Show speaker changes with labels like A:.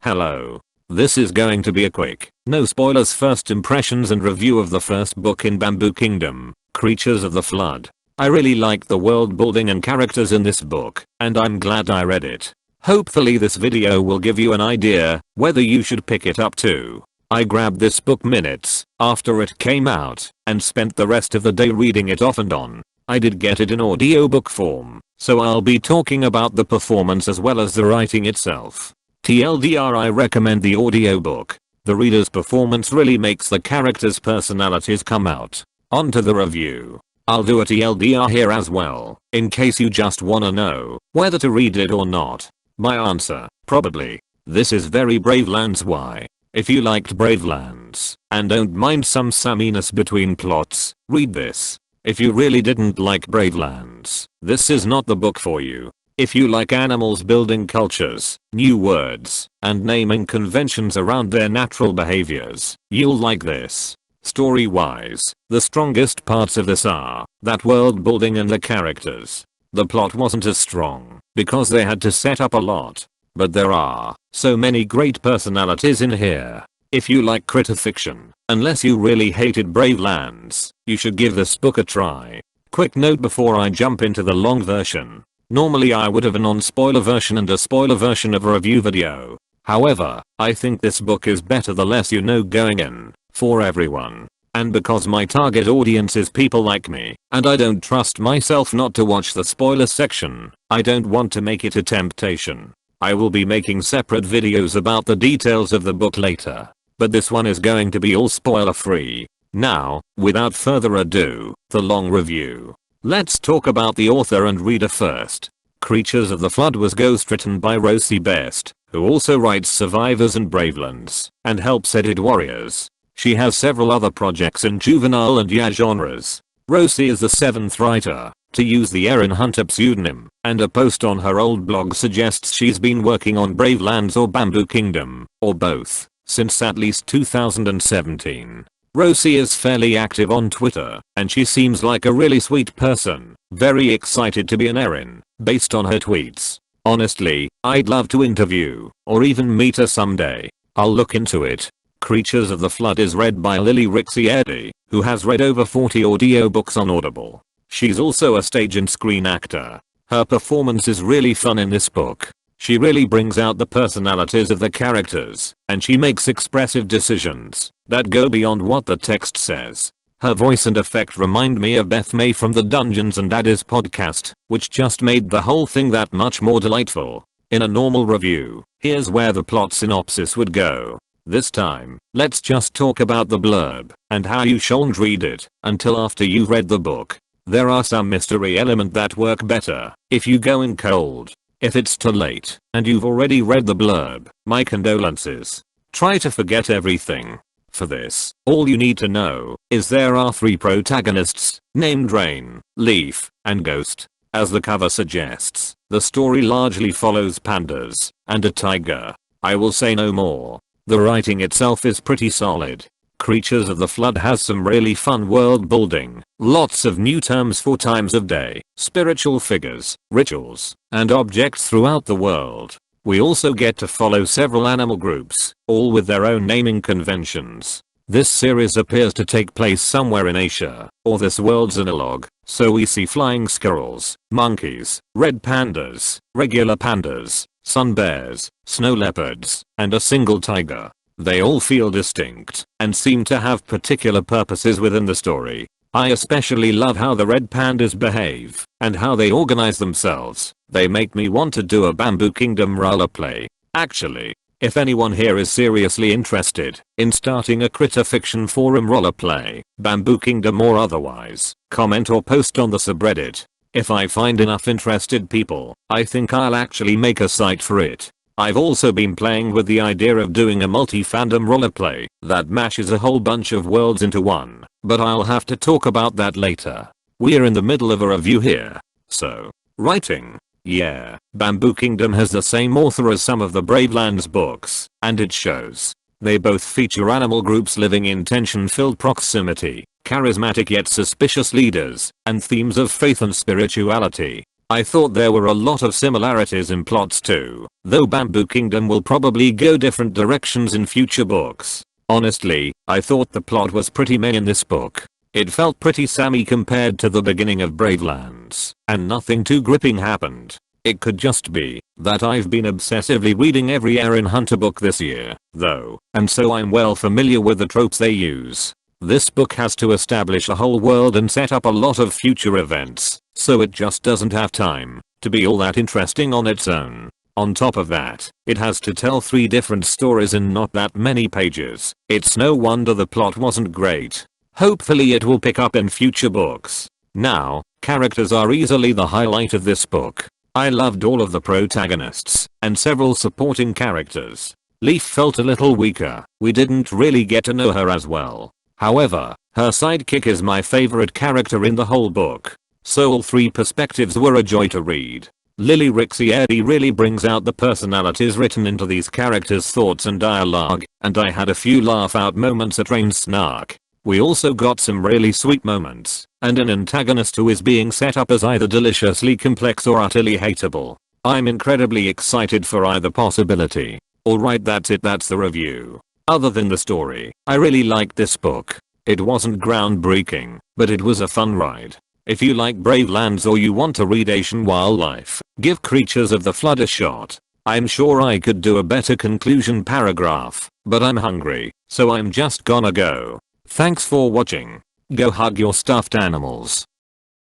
A: Hello. This is going to be a quick, no spoilers first impressions and review of the first book in Bamboo Kingdom, Creatures of the Flood. I really like the world building and characters in this book, and I'm glad I read it. Hopefully this video will give you an idea whether you should pick it up too. I grabbed this book minutes after it came out and spent the rest of the day reading it off and on. I did get it in audiobook form, so I'll be talking about the performance as well as the writing itself. TLDR, I recommend the audiobook. The reader's performance really makes the characters' personalities come out. On to the review. I'll do a TLDR here as well, in case you just wanna know whether to read it or not. My answer, probably. This is very Bravelands. Why? If you liked Bravelands and don't mind some samminess between plots, read this. If you really didn't like Bravelands, this is not the book for you. If you like animals building cultures, new words, and naming conventions around their natural behaviors, you'll like this. Story-wise, the strongest parts of this are that world building and the characters. The plot wasn't as strong because they had to set up a lot, but there are so many great personalities in here. If you like critter fiction, unless you really hated Bravelands, you should give this book a try. Quick note before I jump into the long version. Normally I would have a non-spoiler version and a spoiler version of a review video. However, I think this book is better the less you know going in, for everyone. And because my target audience is people like me, and I don't trust myself not to watch the spoiler section, I don't want to make it a temptation. I will be making separate videos about the details of the book later, but this one is going to be all spoiler free. Now, without further ado, the long review. Let's talk about the author and reader first. Creatures of the Flood was ghostwritten by Rosie Best, who also writes Survivors and Bravelands, and helps edit Warriors. She has several other projects in juvenile and YA genres. Rosie is the 7th writer to use the Erin Hunter pseudonym, and a post on her old blog suggests she's been working on Bravelands or Bamboo Kingdom, or both, since at least 2017. Rosie is fairly active on Twitter, and she seems like a really sweet person, very excited to be an Erin, based on her tweets. Honestly, I'd love to interview, or even meet her someday. I'll look into it. Creatures of the Flood is read by Lily Ricciardi, who has read over 40 audiobooks on Audible. She's also a stage and screen actor. Her performance is really fun in this book. She really brings out the personalities of the characters, and she makes expressive decisions that go beyond what the text says. Her voice and effect remind me of Beth May from the Dungeons and Daddies podcast, which just made the whole thing that much more delightful. In a normal review, here's where the plot synopsis would go. This time, let's just talk about the blurb and how you shouldn't read it until after you've read the book. There are some mystery elements that work better if you go in cold. If it's too late and you've already read the blurb, my condolences. Try to forget everything. For this, all you need to know is there are 3 protagonists, named Rain, Leaf, and Ghost. As the cover suggests, the story largely follows pandas and a tiger. I will say no more. The writing itself is pretty solid. Creatures of the Flood has some really fun world building, lots of new terms for times of day, spiritual figures, rituals, and objects throughout the world. We also get to follow several animal groups, all with their own naming conventions. This series appears to take place somewhere in Asia, or this world's analog, so we see flying squirrels, monkeys, red pandas, regular pandas, sun bears, snow leopards, and a single tiger. They all feel distinct and seem to have particular purposes within the story. I especially love how the red pandas behave and how they organize themselves. They make me want to do a Bamboo Kingdom roleplay. Actually, if anyone here is seriously interested in starting a critter fiction forum roleplay, Bamboo Kingdom or otherwise, comment or post on the subreddit. If I find enough interested people, I think I'll actually make a site for it. I've also been playing with the idea of doing a multi-fandom roleplay that mashes a whole bunch of worlds into one, but I'll have to talk about that later. We're in the middle of a review here. So, writing. Yeah, Bamboo Kingdom has the same author as some of the Bravelands books, and it shows. They both feature animal groups living in tension-filled proximity, charismatic yet suspicious leaders, and themes of faith and spirituality. I thought there were a lot of similarities in plots too, though Bamboo Kingdom will probably go different directions in future books. Honestly, I thought the plot was pretty meh in this book. It felt pretty samey compared to the beginning of Bravelands, and nothing too gripping happened. It could just be that I've been obsessively reading every Aaron Hunter book this year, though, and so I'm well familiar with the tropes they use. This book has to establish a whole world and set up a lot of future events, so it just doesn't have time to be all that interesting on its own. On top of that, it has to tell 3 different stories in not that many pages. It's no wonder the plot wasn't great. Hopefully it will pick up in future books. Now, characters are easily the highlight of this book. I loved all of the protagonists and several supporting characters. Leaf felt a little weaker. We didn't really get to know her as well. However, her sidekick is my favorite character in the whole book. So all 3 perspectives were a joy to read. Lily Ricciardi really brings out the personalities written into these characters' thoughts and dialogue, and I had a few laugh out moments at Rain's snark. We also got some really sweet moments, and an antagonist who is being set up as either deliciously complex or utterly hateable. I'm incredibly excited for either possibility. Alright, that's it, that's the review. Other than the story, I really liked this book. It wasn't groundbreaking, but it was a fun ride. If you like Bravelands or you want to read Asian wildlife, give Creatures of the Flood a shot. I'm sure I could do a better conclusion paragraph, but I'm hungry, so I'm just gonna go. Thanks for watching. Go hug your stuffed animals.